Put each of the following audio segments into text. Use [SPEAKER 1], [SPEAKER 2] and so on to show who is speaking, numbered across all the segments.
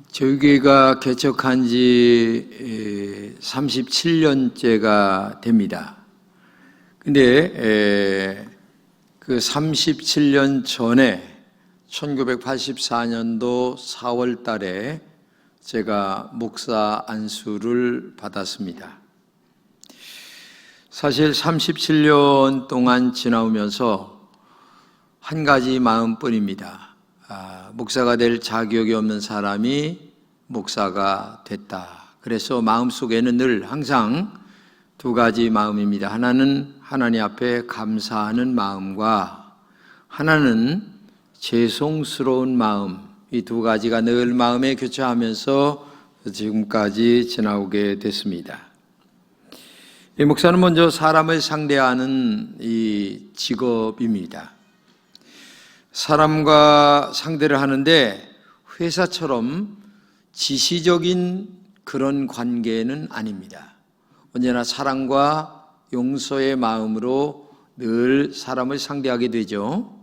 [SPEAKER 1] 저희 교회가 개척한 지 37년째가 됩니다. 근데 그 37년 전에 1984년도 4월 달에 제가 목사 안수를 받았습니다. 사실 37년 동안 지나오면서 한 가지 마음뿐입니다. 목사가 될 자격이 없는 사람이 목사가 됐다. 그래서 마음속에는 늘 항상 두 가지 마음입니다. 하나는 하나님 앞에 감사하는 마음과 하나는 죄송스러운 마음, 이 두 가지가 늘 마음에 교차하면서 지금까지 지나오게 됐습니다. 이 목사는 먼저 사람을 상대하는 이 직업입니다. 사람과 상대를 하는데 회사처럼 지시적인 그런 관계는 아닙니다. 언제나 사랑과 용서의 마음으로 늘 사람을 상대하게 되죠.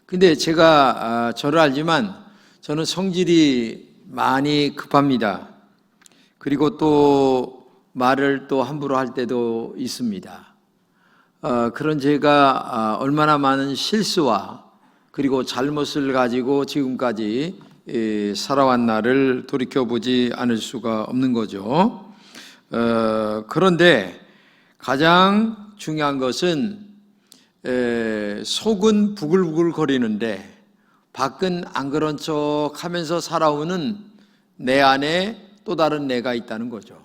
[SPEAKER 1] 근데 제가 저를 알지만 저는 성질이 많이 급합니다. 그리고 또 말을 또 함부로 할 때도 있습니다. 그런 제가 얼마나 많은 실수와 그리고 잘못을 가지고 지금까지 살아왔나를 돌이켜보지 않을 수가 없는 거죠. 그런데 가장 중요한 것은 속은 부글부글 거리는데 밖은 안 그런 척 하면서 살아오는 내 안에 또 다른 내가 있다는 거죠.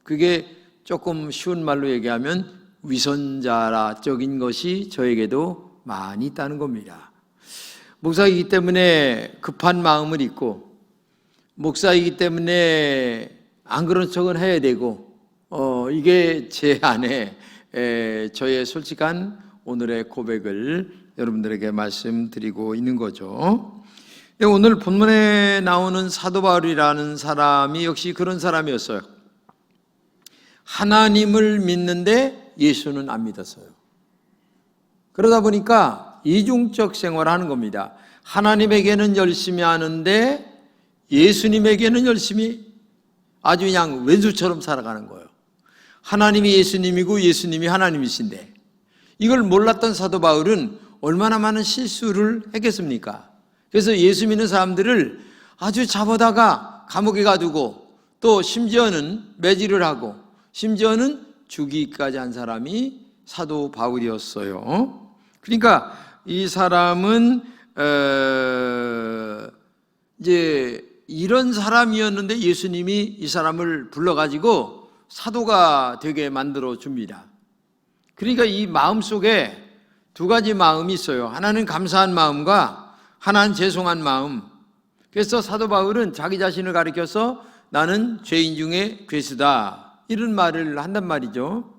[SPEAKER 1] 그게 조금 쉬운 말로 얘기하면 위선자적인 것이 저에게도 많이 있다는 겁니다. 목사이기 때문에 급한 마음을 잊고, 목사이기 때문에 안 그런 척은 해야 되고, 이게 제 안에 저의 솔직한 오늘의 고백을 여러분들에게 말씀드리고 있는 거죠. 오늘 본문에 나오는 사도 바울이라는 사람이 역시 그런 사람이었어요. 하나님을 믿는데 예수는 안 믿었어요. 그러다 보니까 이중적 생활을 하는 겁니다. 하나님에게는 열심히 하는데 예수님에게는 열심히 아주 그냥 왼수처럼 살아가는 거예요. 하나님이 예수님이고 예수님이 하나님이신데 이걸 몰랐던 사도 바울은 얼마나 많은 실수를 했겠습니까? 그래서 예수 믿는 사람들을 아주 잡아다가 감옥에 가두고 또 심지어는 매질을 하고 심지어는 죽이기까지 한 사람이 사도 바울이었어요. 그러니까 이 사람은 이제 이런 사람이었는데 예수님이 이 사람을 불러가지고 사도가 되게 만들어 줍니다. 그러니까 이 마음 속에 두 가지 마음이 있어요. 하나는 감사한 마음과 하나는 죄송한 마음. 그래서 사도 바울은 자기 자신을 가리켜서 나는 죄인 중에 괴수다 이런 말을 한단 말이죠.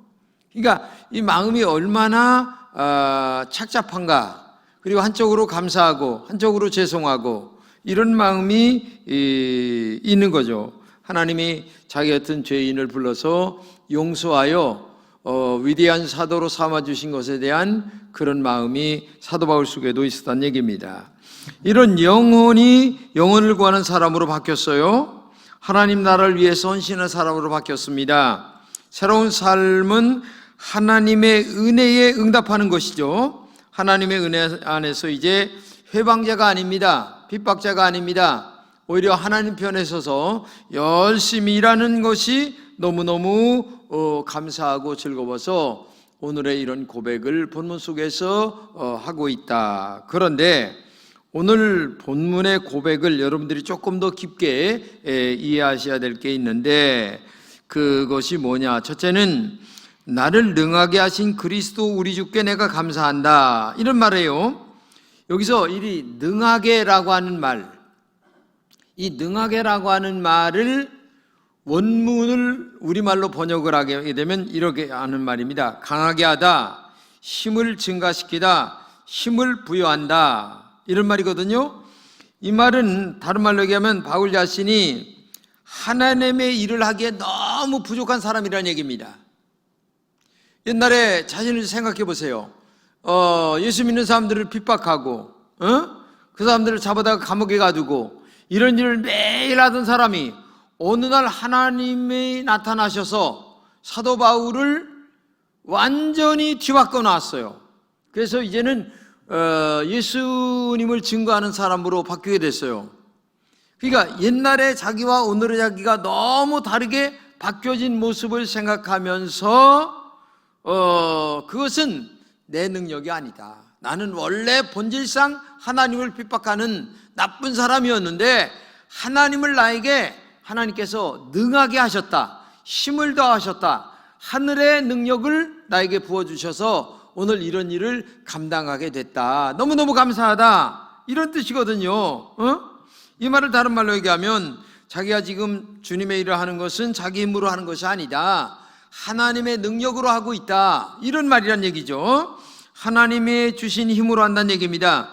[SPEAKER 1] 그러니까 이 마음이 얼마나 착잡한가, 그리고 한쪽으로 감사하고 한쪽으로 죄송하고 이런 마음이 있는 거죠. 하나님이 자기 같은 죄인을 불러서 용서하여 위대한 사도로 삼아주신 것에 대한 그런 마음이 사도 바울 속에도 있었다는 얘기입니다. 이런 영혼을 구하는 사람으로 바뀌었어요. 하나님 나라를 위해서 헌신한 사람으로 바뀌었습니다. 새로운 삶은 하나님의 은혜에 응답하는 것이죠. 하나님의 은혜 안에서 이제 회방자가 아닙니다. 핍박자가 아닙니다. 오히려 하나님 편에 서서 열심히 일하는 것이 너무너무 감사하고 즐거워서 오늘의 이런 고백을 본문 속에서 하고 있다. 그런데 오늘 본문의 고백을 여러분들이 조금 더 깊게 이해하셔야 될 게 있는데 그것이 뭐냐? 첫째는 나를 능하게 하신 그리스도 우리 주께 내가 감사한다 이런 말이에요. 여기서 이 능하게라고 하는 말, 이 능하게라고 하는 말을 원문을 우리말로 번역을 하게 되면 이렇게 하는 말입니다. 강하게 하다, 힘을 증가시키다, 힘을 부여한다 이런 말이거든요. 이 말은 다른 말로 얘기하면 바울 자신이 하나님의 일을 하기에 너무 부족한 사람이라는 얘기입니다. 옛날에 자신을 생각해 보세요. 예수 믿는 사람들을 핍박하고 그 사람들을 잡아다가 감옥에 가두고 이런 일을 매일 하던 사람이 어느 날 하나님이 나타나셔서 사도 바울을 완전히 뒤바꿔 놨어요. 그래서 이제는 예수님을 증거하는 사람으로 바뀌게 됐어요. 그러니까 옛날에 자기와 오늘의 자기가 너무 다르게 바뀌어진 모습을 생각하면서 그것은 내 능력이 아니다. 나는 원래 본질상 하나님을 핍박하는 나쁜 사람이었는데 하나님을 나에게 하나님께서 능하게 하셨다. 힘을 더하셨다. 하늘의 능력을 나에게 부어주셔서 오늘 이런 일을 감당하게 됐다. 너무너무 감사하다. 이런 뜻이거든요. 이 말을 다른 말로 얘기하면 자기가 지금 주님의 일을 하는 것은 자기 힘으로 하는 것이 아니다. 하나님의 능력으로 하고 있다. 이런 말이란 얘기죠. 하나님이 주신 힘으로 한다는 얘기입니다.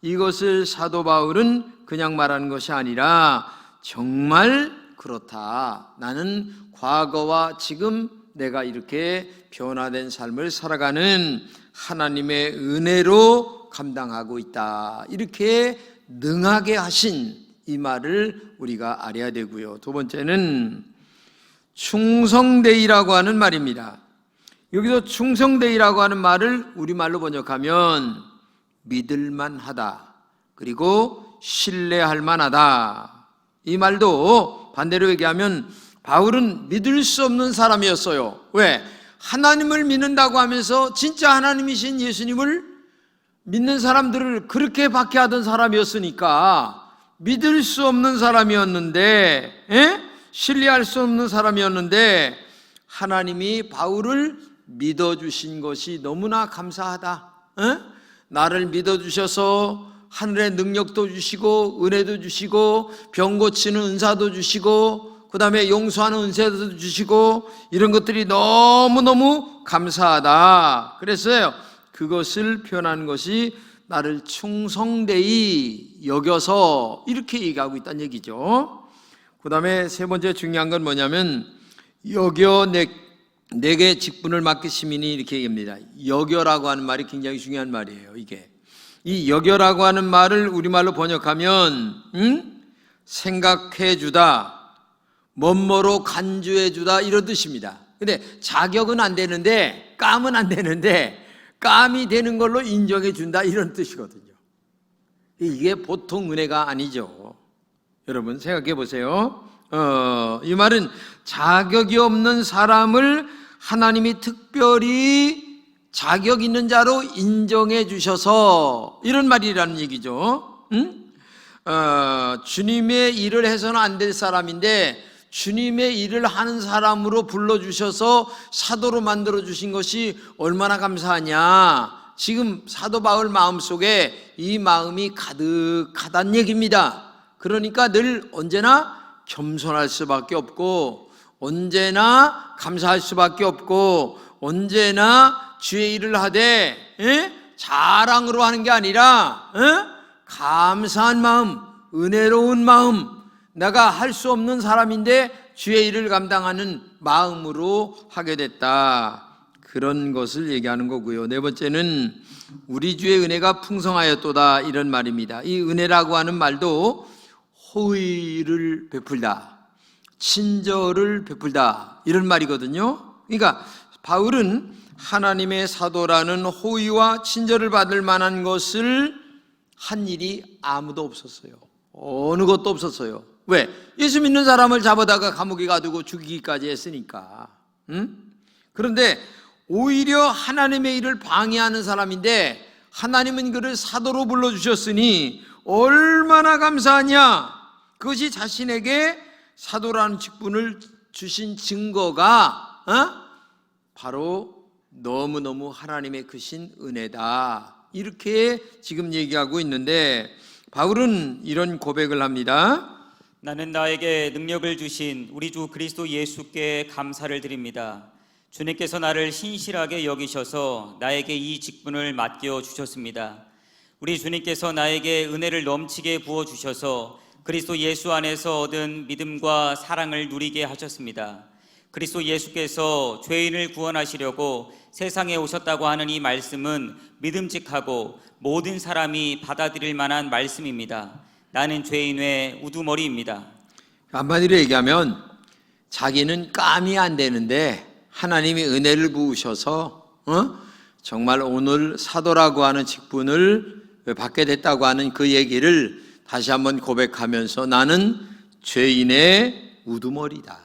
[SPEAKER 1] 이것을 사도 바울은 그냥 말하는 것이 아니라 정말 그렇다. 나는 과거와 지금 내가 이렇게 변화된 삶을 살아가는 하나님의 은혜로 감당하고 있다. 이렇게 능하게 하신 이 말을 우리가 알아야 되고요. 두 번째는 충성되이라고 하는 말입니다. 여기서 충성되이라고 하는 말을 우리말로 번역하면 믿을만하다, 그리고 신뢰할 만하다. 이 말도 반대로 얘기하면 바울은 믿을 수 없는 사람이었어요. 왜? 하나님을 믿는다고 하면서 진짜 하나님이신 예수님을 믿는 사람들을 그렇게 박해하던 사람이었으니까 믿을 수 없는 사람이었는데, 신뢰할 수 없는 사람이었는데 하나님이 바울을 믿어주신 것이 너무나 감사하다. 나를 믿어주셔서 하늘의 능력도 주시고 은혜도 주시고 병 고치는 은사도 주시고 그 다음에 용서하는 은혜도 주시고 이런 것들이 너무너무 감사하다. 그래서요, 그것을 표현하는 것이 나를 충성되이 여겨서 이렇게 얘기하고 있다는 얘기죠. 그 다음에 세 번째 중요한 건 뭐냐면 여겨 내게 직분을 맡기심이니 이렇게 얘기합니다. 여겨라고 하는 말이 굉장히 중요한 말이에요. 이게 이 여겨라고 하는 말을 우리말로 번역하면 생각해주다, 멋모로 간주해주다 이런 뜻입니다. 근데 자격은 안 되는데 감은 안 되는데 감이 되는 걸로 인정해준다 이런 뜻이거든요. 이게 보통 은혜가 아니죠. 여러분 생각해 보세요. 이 말은 자격이 없는 사람을 하나님이 특별히 자격 있는 자로 인정해 주셔서 이런 말이라는 얘기죠. 주님의 일을 해서는 안 될 사람인데 주님의 일을 하는 사람으로 불러주셔서 사도로 만들어주신 것이 얼마나 감사하냐. 지금 사도 바울 마음속에 이 마음이 가득하다는 얘기입니다. 그러니까 늘 언제나 겸손할 수밖에 없고 언제나 감사할 수밖에 없고 언제나 주의 일을 하되 자랑으로 하는 게 아니라 감사한 마음, 은혜로운 마음, 내가 할 수 없는 사람인데 주의 일을 감당하는 마음으로 하게 됐다. 그런 것을 얘기하는 거고요. 네 번째는 우리 주의 은혜가 풍성하였도다 이런 말입니다. 이 은혜라고 하는 말도 호의를 베풀다, 친절을 베풀다 이런 말이거든요. 그러니까 바울은 하나님의 사도라는 호의와 친절을 받을 만한 것을 한 일이 아무도 없었어요. 어느 것도 없었어요. 왜? 예수 믿는 사람을 잡아다가 감옥에 가두고 죽이기까지 했으니까. 그런데 오히려 하나님의 일을 방해하는 사람인데 하나님은 그를 사도로 불러주셨으니 얼마나 감사하냐. 그것이 자신에게 사도라는 직분을 주신 증거가 바로 너무너무 하나님의 크신 은혜다. 이렇게 지금 얘기하고 있는데 바울은 이런 고백을 합니다.
[SPEAKER 2] 나는 나에게 능력을 주신 우리 주 그리스도 예수께 감사를 드립니다. 주님께서 나를 신실하게 여기셔서 나에게 이 직분을 맡겨 주셨습니다. 우리 주님께서 나에게 은혜를 넘치게 부어주셔서 그리스도 예수 안에서 얻은 믿음과 사랑을 누리게 하셨습니다. 그리스도 예수께서 죄인을 구원하시려고 세상에 오셨다고 하는 이 말씀은 믿음직하고 모든 사람이 받아들일 만한 말씀입니다. 나는 죄인의 우두머리입니다.
[SPEAKER 1] 한마디로 얘기하면 자기는 감이 안 되는데 하나님이 은혜를 부으셔서 정말 오늘 사도라고 하는 직분을 받게 됐다고 하는 그 얘기를 다시 한번 고백하면서 나는 죄인의 우두머리다.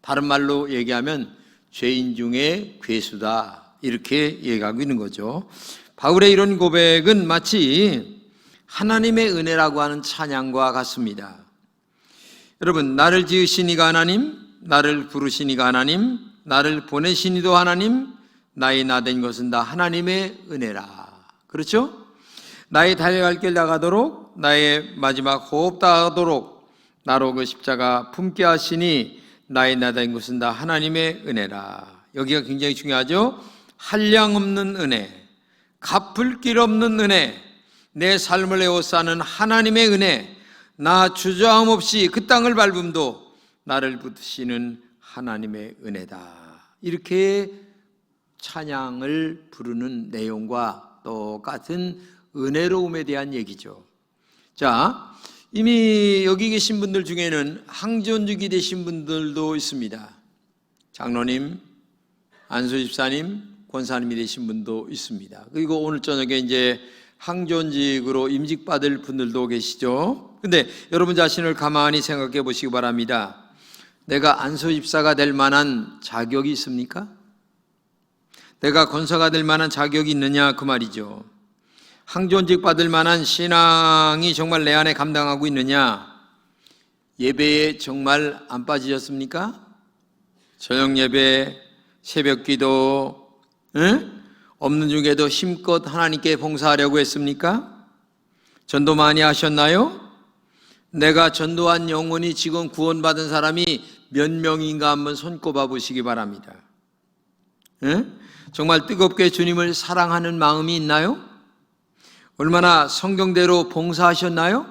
[SPEAKER 1] 다른 말로 얘기하면 죄인 중에 괴수다. 이렇게 얘기하고 있는 거죠. 바울의 이런 고백은 마치 하나님의 은혜라고 하는 찬양과 같습니다. 여러분, 나를 지으신 이가 하나님, 나를 부르신 이가 하나님, 나를 보내신 이도 하나님, 나의 나된 것은 다 하나님의 은혜라. 그렇죠? 나의 달려갈 길 나가도록, 나의 마지막 호흡 다하도록 나로 그 십자가 품게 하시니 나의 나된 것은 다 하나님의 은혜라. 여기가 굉장히 중요하죠. 한량없는 은혜, 갚을 길 없는 은혜, 내 삶을 에워싸는 하나님의 은혜, 나 주저함 없이 그 땅을 밟음도 나를 붙드시는 하나님의 은혜다. 이렇게 찬양을 부르는 내용과 똑같은 은혜로움에 대한 얘기죠. 자, 이미 여기 계신 분들 중에는 항전직이 되신 분들도 있습니다. 장로님, 안수집사님, 권사님이 되신 분도 있습니다. 그리고 오늘 저녁에 이제 항전직으로 임직받을 분들도 계시죠. 근데 여러분 자신을 가만히 생각해 보시기 바랍니다. 내가 안수집사가 될 만한 자격이 있습니까? 내가 권사가 될 만한 자격이 있느냐 그 말이죠. 항전직 받을 만한 신앙이 정말 내 안에 감당하고 있느냐? 예배에 정말 안 빠지셨습니까? 저녁 예배, 새벽 기도, 없는 중에도 힘껏 하나님께 봉사하려고 했습니까? 전도 많이 하셨나요? 내가 전도한 영혼이 지금 구원받은 사람이 몇 명인가 한번 손꼽아 보시기 바랍니다. 정말 뜨겁게 주님을 사랑하는 마음이 있나요? 얼마나 성경대로 봉사하셨나요?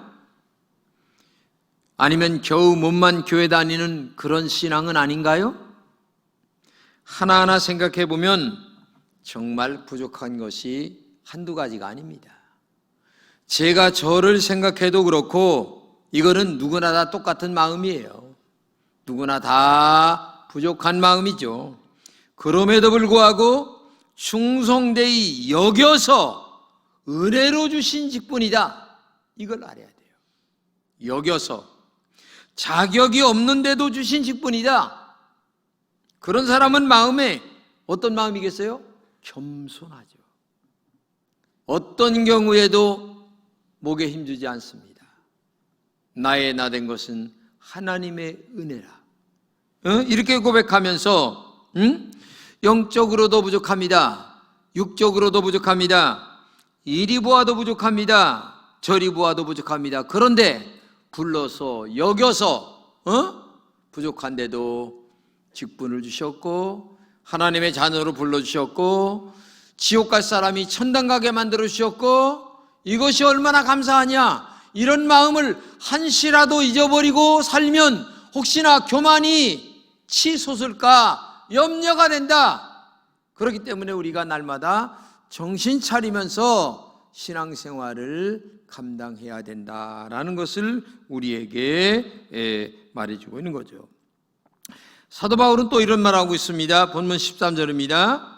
[SPEAKER 1] 아니면 겨우 몸만 교회 다니는 그런 신앙은 아닌가요? 하나하나 생각해 보면 정말 부족한 것이 한두 가지가 아닙니다. 제가 저를 생각해도 그렇고 이거는 누구나 다 똑같은 마음이에요. 누구나 다 부족한 마음이죠. 그럼에도 불구하고 충성되이 여겨서 은혜로 주신 직분이다. 이걸 알아야 돼요. 여겨서 자격이 없는데도 주신 직분이다. 그런 사람은 마음에 어떤 마음이겠어요? 겸손하죠. 어떤 경우에도 목에 힘주지 않습니다. 나의 나된 것은 하나님의 은혜라. 이렇게 고백하면서 영적으로도 부족합니다. 육적으로도 부족합니다. 이리 보아도 부족합니다. 저리 보아도 부족합니다. 그런데 불러서 여겨서 부족한데도 직분을 주셨고 하나님의 자녀로 불러주셨고 지옥 갈 사람이 천당 가게 만들어 주셨고 이것이 얼마나 감사하냐. 이런 마음을 한시라도 잊어버리고 살면 혹시나 교만이 치솟을까 염려가 된다. 그렇기 때문에 우리가 날마다 정신 차리면서 신앙생활을 감당해야 된다라는 것을 우리에게 말해주고 있는 거죠. 사도 바울은 또 이런 말하고 있습니다. 본문 13절입니다.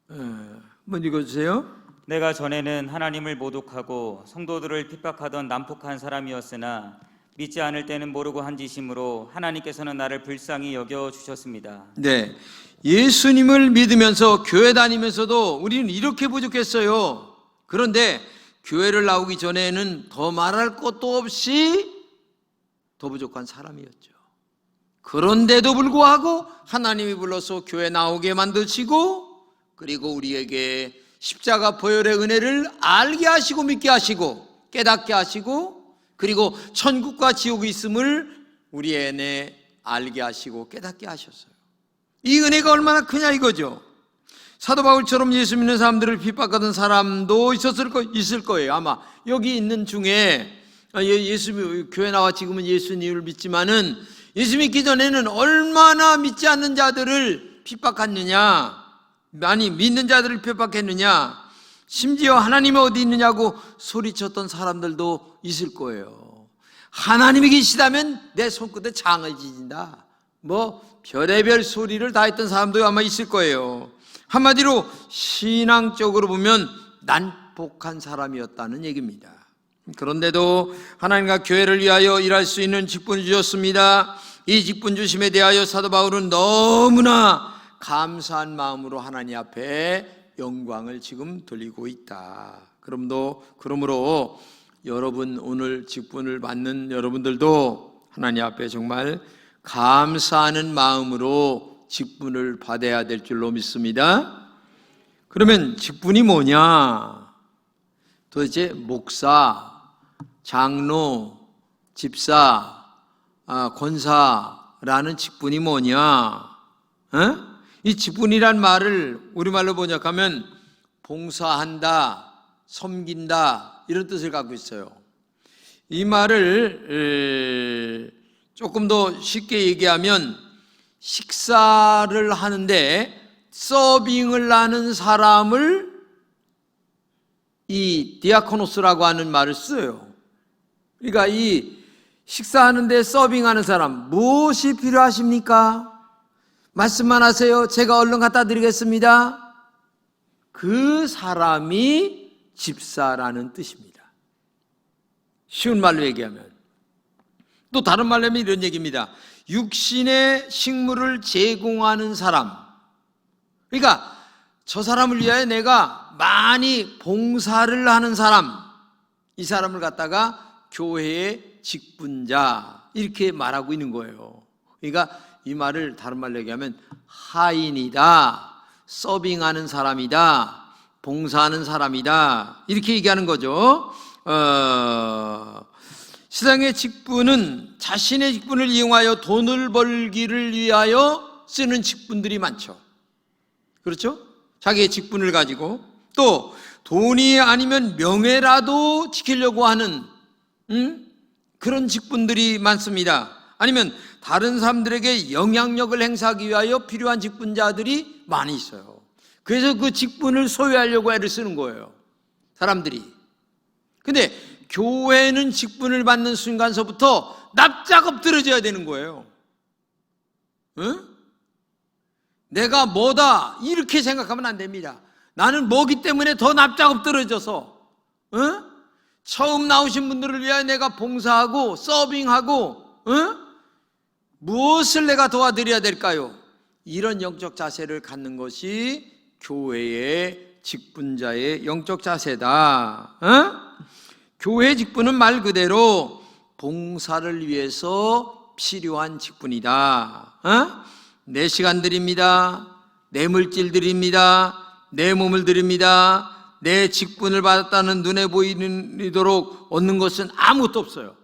[SPEAKER 1] 한번 읽어주세요.
[SPEAKER 2] 내가 전에는 하나님을 모독하고 성도들을 핍박하던 난폭한 사람이었으나 믿지 않을 때는 모르고 한 짓이므로 하나님께서는 나를 불쌍히 여겨주셨습니다.
[SPEAKER 1] 네, 예수님을 믿으면서 교회 다니면서도 우리는 이렇게 부족했어요. 그런데 교회를 나오기 전에는 더 말할 것도 없이 더 부족한 사람이었죠. 그런데도 불구하고 하나님이 불러서 교회 나오게 만드시고 그리고 우리에게 십자가 보혈의 은혜를 알게 하시고 믿게 하시고 깨닫게 하시고 그리고 천국과 지옥이 있음을 우리 안에 알게 하시고 깨닫게 하셨어요. 이 은혜가 얼마나 크냐 이거죠. 사도 바울처럼 예수 믿는 사람들을 핍박하던 사람도 있을 거예요. 아마 여기 있는 중에 교회 나와 지금은 예수님을 믿지만은 예수 믿기 전에는 얼마나 믿지 않는 자들을 핍박했느냐, 많이 믿는 자들을 핍박했느냐. 심지어 하나님이 어디 있느냐고 소리쳤던 사람들도 있을 거예요. 하나님이 계시다면 내 손끝에 장을 지진다. 별의별 소리를 다 했던 사람도 아마 있을 거예요. 한마디로 신앙적으로 보면 난폭한 사람이었다는 얘기입니다. 그런데도 하나님과 교회를 위하여 일할 수 있는 직분을 주셨습니다. 이 직분 주심에 대하여 사도 바울은 너무나 감사한 마음으로 하나님 앞에 영광을 지금 돌리고 있다. 그러므로 여러분, 오늘 직분을 받는 여러분들도 하나님 앞에 정말 감사하는 마음으로 직분을 받아야 될 줄로 믿습니다. 그러면 직분이 뭐냐? 도대체 목사, 장로, 집사, 권사라는 직분이 뭐냐? 이 직분이란 말을 우리말로 번역하면 봉사한다, 섬긴다 이런 뜻을 갖고 있어요. 이 말을 조금 더 쉽게 얘기하면 식사를 하는데 서빙을 하는 사람을 이 디아코노스라고 하는 말을 써요. 그러니까 이 식사하는데 서빙하는 사람, 무엇이 필요하십니까? 말씀만 하세요. 제가 얼른 갖다 드리겠습니다. 그 사람이 집사라는 뜻입니다. 쉬운 말로 얘기하면. 또 다른 말로 하면 이런 얘기입니다. 육신의 식물을 제공하는 사람. 그러니까 저 사람을 위하여 내가 많이 봉사를 하는 사람, 이 사람을 갖다가 교회의 직분자 이렇게 말하고 있는 거예요. 그러니까 이 말을 다른 말로 얘기하면 하인이다, 서빙하는 사람이다, 봉사하는 사람이다 이렇게 얘기하는 거죠. 세상의 직분은 자신의 직분을 이용하여 돈을 벌기를 위하여 쓰는 직분들이 많죠. 그렇죠? 자기의 직분을 가지고 또 돈이 아니면 명예라도 지키려고 하는 그런 직분들이 많습니다. 아니면 다른 사람들에게 영향력을 행사하기 위하여 필요한 직분자들이 많이 있어요. 그래서 그 직분을 소유하려고 애를 쓰는 거예요, 사람들이. 근데 교회는 직분을 받는 순간서부터 납작 엎드러져야 되는 거예요. 응? 내가 뭐다 이렇게 생각하면 안 됩니다. 나는 뭐기 때문에 더 납작 엎드러져서 처음 나오신 분들을 위하여 내가 봉사하고 서빙하고 무엇을 내가 도와드려야 될까요? 이런 영적 자세를 갖는 것이 교회의 직분자의 영적 자세다. 교회 직분은 말 그대로 봉사를 위해서 필요한 직분이다. 내 시간 드립니다. 내 물질 드립니다. 내 몸을 드립니다. 내 직분을 받았다는 눈에 보이도록 얻는 것은 아무것도 없어요.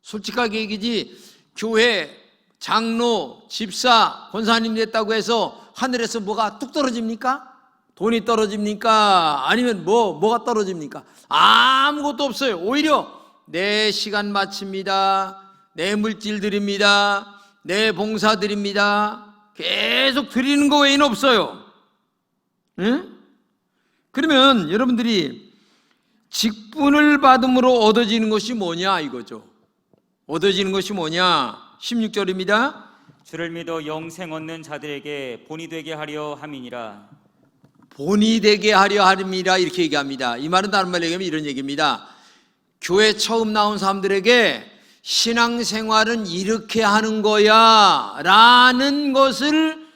[SPEAKER 1] 솔직하게 얘기지, 교회 장로, 집사, 권사님 됐다고 해서 하늘에서 뭐가 뚝 떨어집니까? 돈이 떨어집니까? 아니면 뭐가 떨어집니까? 아무것도 없어요. 오히려 내 시간 바칩니다. 내 물질 드립니다. 내 봉사 드립니다. 계속 드리는 거 외에는 없어요. 응? 그러면 여러분들이 직분을 받음으로 얻어지는 것이 뭐냐 이거죠. 얻어지는 것이 뭐냐? 16절입니다.
[SPEAKER 2] 주를 믿어 영생 얻는 자들에게 본이 되게 하려 함이니라.
[SPEAKER 1] 본이 되게 하려 함이라 이렇게 얘기합니다. 이 말은 다른 말로 얘기하면 이런 얘기입니다. 교회 처음 나온 사람들에게 신앙생활은 이렇게 하는 거야 라는 것을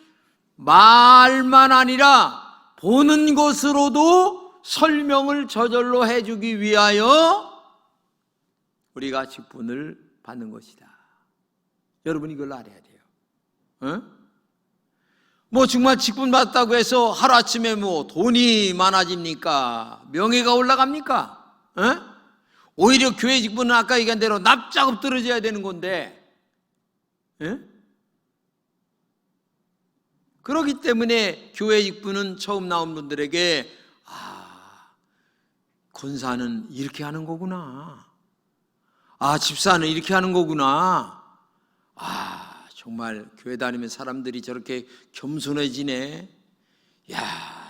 [SPEAKER 1] 말만 아니라 보는 것으로도 설명을 저절로 해주기 위하여 우리가 직분을 받는 것이다. 여러분 이걸 알아야 돼요. 정말 직분 받았다고 해서 하루아침에 돈이 많아집니까? 명예가 올라갑니까? 오히려 교회 직분은 아까 얘기한 대로 납작 엎드러져야 되는 건데, 그렇기 때문에 교회 직분은 처음 나온 분들에게 권사는 이렇게 하는 거구나, 집사는 이렇게 하는 거구나, 정말 교회 다니면 사람들이 저렇게 겸손해지네,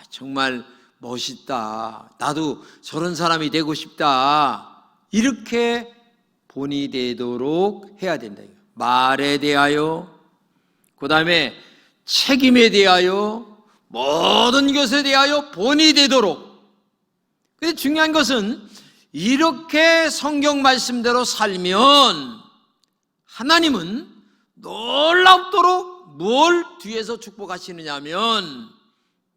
[SPEAKER 1] 정말 멋있다, 나도 저런 사람이 되고 싶다, 이렇게 본이 되도록 해야 된다. 말에 대하여, 그 다음에 책임에 대하여, 모든 것에 대하여 본이 되도록. 근데 중요한 것은 이렇게 성경 말씀대로 살면 하나님은 놀랍도록 뭘 뒤에서 축복하시느냐 하면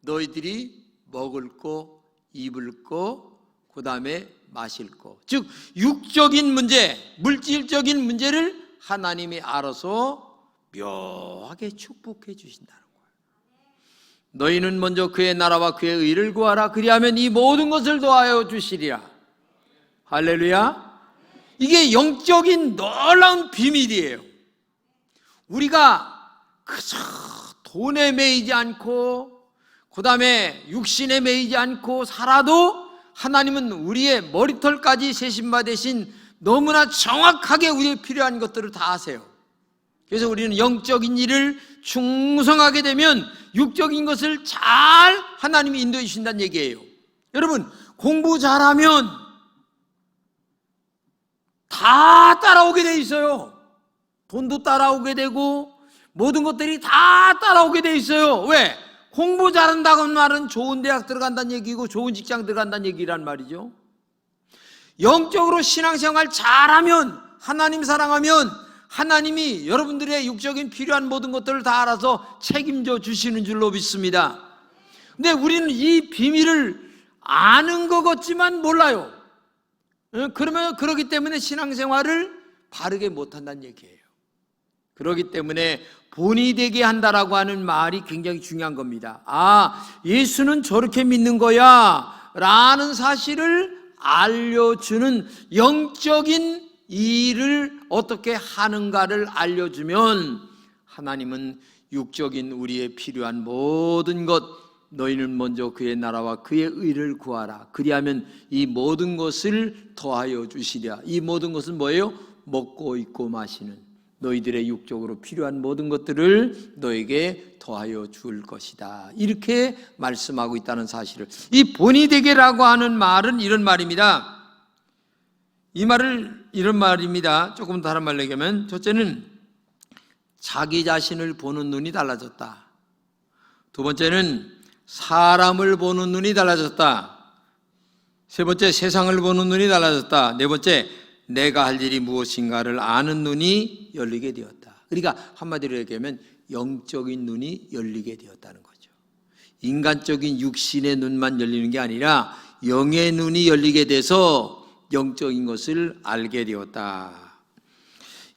[SPEAKER 1] 너희들이 먹을 거, 입을 거, 그 다음에 마실 거, 즉 육적인 문제, 물질적인 문제를 하나님이 알아서 묘하게 축복해 주신다는 거예요. 너희는 먼저 그의 나라와 그의 의를 구하라. 그리하면 이 모든 것을 더하여 주시리라. 할렐루야. 이게 영적인 놀라운 비밀이에요. 우리가 그저 돈에 매이지 않고 그 다음에 육신에 매이지 않고 살아도 하나님은 우리의 머리털까지 세심받으신 너무나 정확하게 우리의 필요한 것들을 다 아세요. 그래서 우리는 영적인 일을 충성하게 되면 육적인 것을 잘 하나님이 인도해 주신다는 얘기예요. 여러분, 공부 잘하면 다 따라오게 돼 있어요. 돈도 따라오게 되고 모든 것들이 다 따라오게 돼 있어요. 왜? 공부 잘한다고 하는 말은 좋은 대학 들어간다는 얘기고 좋은 직장 들어간다는 얘기란 말이죠. 영적으로 신앙생활 잘하면, 하나님 사랑하면 하나님이 여러분들의 육적인 필요한 모든 것들을 다 알아서 책임져 주시는 줄로 믿습니다. 근데 우리는 이 비밀을 아는 것 같지만 몰라요. 그러기 때문에 신앙생활을 바르게 못한다는 얘기예요. 그렇기 때문에 본이 되게 한다라고 하는 말이 굉장히 중요한 겁니다. 아, 예수는 저렇게 믿는 거야 라는 사실을 알려주는, 영적인 일을 어떻게 하는가를 알려주면 하나님은 육적인 우리의 필요한 모든 것, 너희는 먼저 그의 나라와 그의 의를 구하라. 그리하면 이 모든 것을 더하여 주시랴. 이 모든 것은 뭐예요? 먹고 입고 마시는, 너희들의 육적으로 필요한 모든 것들을 너에게 더하여 줄 것이다. 이렇게 말씀하고 있다는 사실을, 이 본이 되게라고 하는 말은 이런 말입니다. 이 말을 이런 말입니다. 조금 다른 말로 얘기하면, 첫째는 자기 자신을 보는 눈이 달라졌다. 두 번째는 사람을 보는 눈이 달라졌다. 세 번째, 세상을 보는 눈이 달라졌다. 네 번째, 내가 할 일이 무엇인가를 아는 눈이 열리게 되었다. 그러니까 한마디로 얘기하면 영적인 눈이 열리게 되었다는 거죠. 인간적인 육신의 눈만 열리는 게 아니라 영의 눈이 열리게 돼서 영적인 것을 알게 되었다.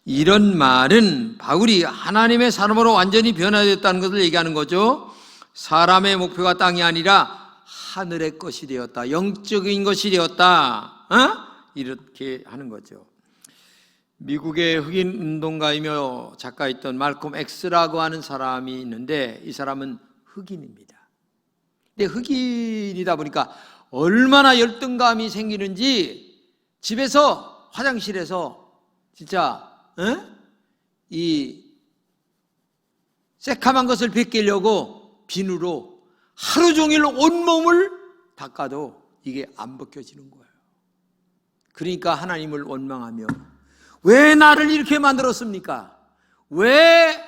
[SPEAKER 1] 이런 말은 바울이 하나님의 사람으로 완전히 변화되었다는 것을 얘기하는 거죠. 사람의 목표가 땅이 아니라 하늘의 것이 되었다. 영적인 것이 되었다. 이렇게 하는 거죠. 미국의 흑인 운동가이며 작가였던 말콤 X라고 하는 사람이 있는데, 이 사람은 흑인입니다. 근데 흑인이다 보니까 얼마나 열등감이 생기는지 집에서, 화장실에서 진짜 이 새카만 것을 벗기려고 비누로 하루 종일 온몸을 닦아도 이게 안 벗겨지는 거예요. 그러니까 하나님을 원망하며, 왜 나를 이렇게 만들었습니까? 왜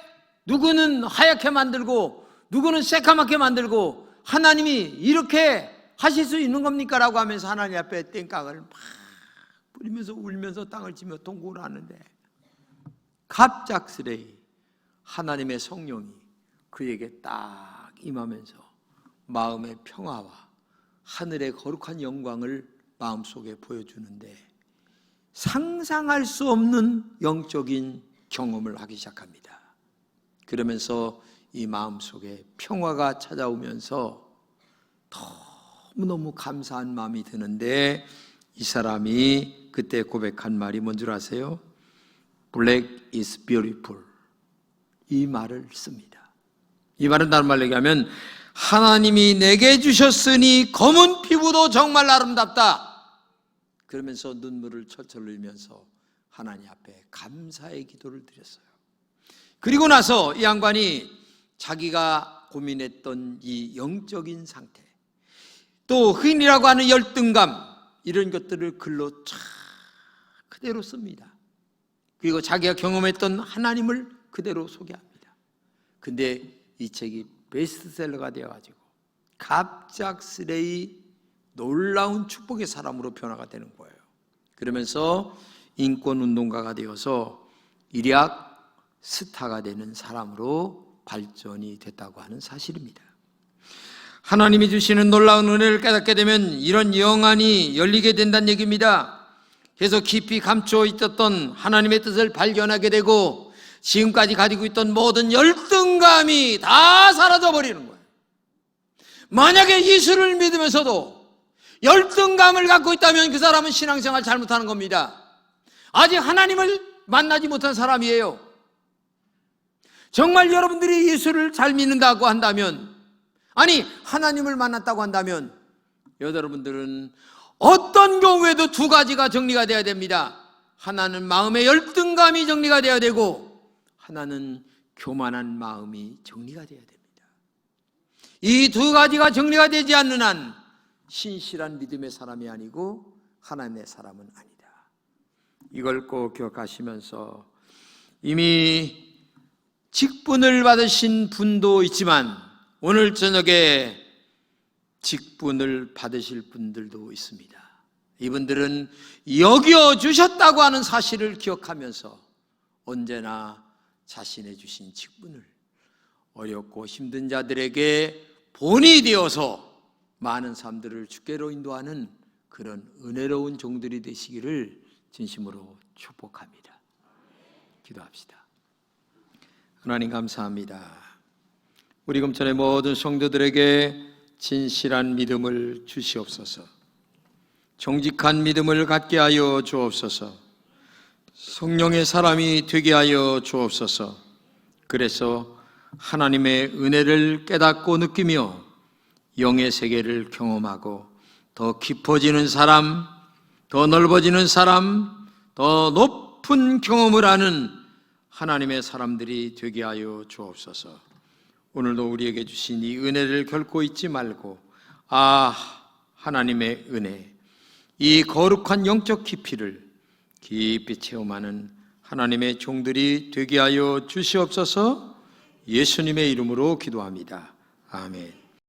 [SPEAKER 1] 누구는 하얗게 만들고 누구는 새카맣게 만들고 하나님이 이렇게 하실 수 있는 겁니까? 라고 하면서 하나님 앞에 땡깡을 막 뿌리면서 울면서 땅을 치며 통곡을 하는데, 갑작스레 하나님의 성령이 그에게 딱 임하면서 마음의 평화와 하늘의 거룩한 영광을 마음속에 보여주는데, 상상할 수 없는 영적인 경험을 하기 시작합니다. 그러면서 이 마음속에 평화가 찾아오면서 너무너무 감사한 마음이 드는데, 이 사람이 그때 고백한 말이 뭔 줄 아세요? Black is beautiful. 이 말을 씁니다. 이 말은 다른 말로 얘기하면, 하나님이 내게 주셨으니 검은 피부도 정말 아름답다. 그러면서 눈물을 철철 흘리면서 하나님 앞에 감사의 기도를 드렸어요. 그리고 나서 이 양반이 자기가 고민했던 이 영적인 상태, 또 흔히라고 하는 열등감, 이런 것들을 글로 쫙 그대로 씁니다. 그리고 자기가 경험했던 하나님을 그대로 소개합니다. 근데 이 책이 베스트셀러가 되어가지고 갑작스레이 놀라운 축복의 사람으로 변화가 되는 거예요. 그러면서 인권운동가가 되어서 일약 스타가 되는 사람으로 발전이 됐다고 하는 사실입니다. 하나님이 주시는 놀라운 은혜를 깨닫게 되면 이런 영안이 열리게 된다는 얘기입니다. 그래서 깊이 감추어 있었던 하나님의 뜻을 발견하게 되고 지금까지 가지고 있던 모든 열등감이 다 사라져 버리는 거예요. 만약에 예수를 믿으면서도 열등감을 갖고 있다면 그 사람은 신앙생활 잘못하는 겁니다. 아직 하나님을 만나지 못한 사람이에요. 정말 여러분들이 예수를 잘 믿는다고 한다면, 아니 하나님을 만났다고 한다면 여러분들은 어떤 경우에도 두 가지가 정리가 돼야 됩니다. 하나는 마음의 열등감이 정리가 돼야 되고 하나는 교만한 마음이 정리가 돼야 됩니다. 이 두 가지가 정리가 되지 않는 한 신실한 믿음의 사람이 아니고 하나님의 사람은 아니다. 이걸 꼭 기억하시면서 이미 직분을 받으신 분도 있지만 오늘 저녁에 직분을 받으실 분들도 있습니다. 이분들은 여겨주셨다고 하는 사실을 기억하면서 언제나 자신의 주신 직분을 어렵고 힘든 자들에게 본이 되어서 많은 사람들을 주께로 인도하는 그런 은혜로운 종들이 되시기를 진심으로 축복합니다. 기도합시다. 하나님 감사합니다. 우리 금천의 모든 성도들에게 진실한 믿음을 주시옵소서. 정직한 믿음을 갖게 하여 주옵소서. 성령의 사람이 되게 하여 주옵소서. 그래서 하나님의 은혜를 깨닫고 느끼며 영의 세계를 경험하고 더 깊어지는 사람, 더 넓어지는 사람, 더 높은 경험을 하는 하나님의 사람들이 되게 하여 주옵소서. 오늘도 우리에게 주신 이 은혜를 결코 잊지 말고 하나님의 은혜, 이 거룩한 영적 깊이를 깊이 체험하는 하나님의 종들이 되게 하여 주시옵소서. 예수님의 이름으로 기도합니다. 아멘.